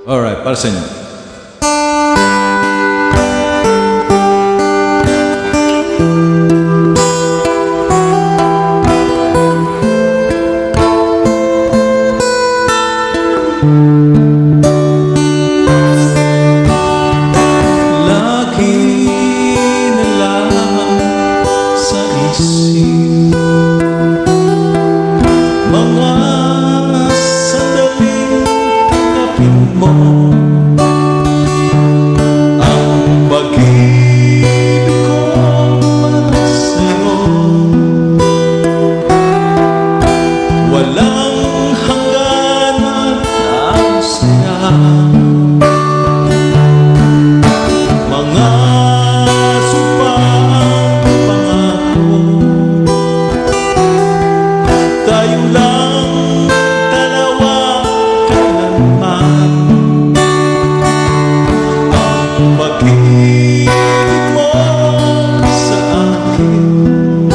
Alright, para sa inyo. Lagi na lang sa isip mga sandaling tanggapin mo ang pag-ibig ko para sa'yo. Walang hangganan ang saya, mga sumpang pangako. Tayo lang dalawa kailanman. Ang pag-ibig mo sa akin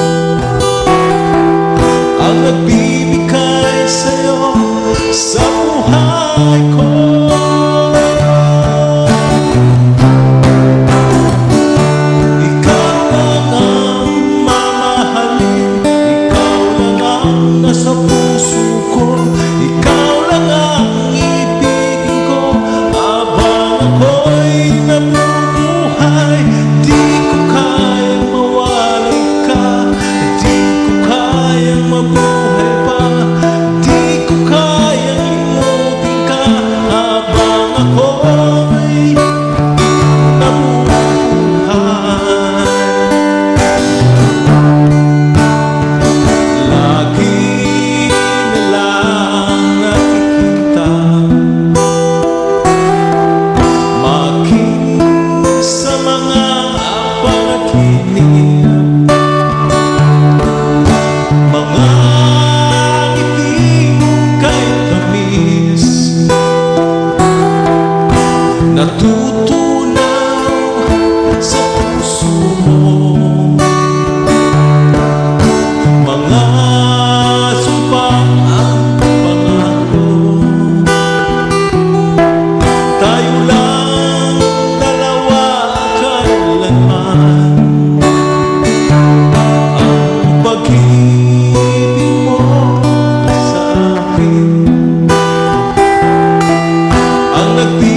ang nagbibigay sa'yo sa buhay ko. Sa puso ko, ikaw lang ang ibigin ko. Habang ako'y nabubuhay, di ko kayang mawalay ka, di ko kayang mabuhay pa, di ko kayang limutin ka. Habang ako'y nabubuhay, lagi sa mga panaginip, mga ngiti kay tamis, natutunaw sa puso mo, mga sumpang pangako. Tayo lang dalawa kailanman. Ang pag-ibig mo sa akin ang nagbibigay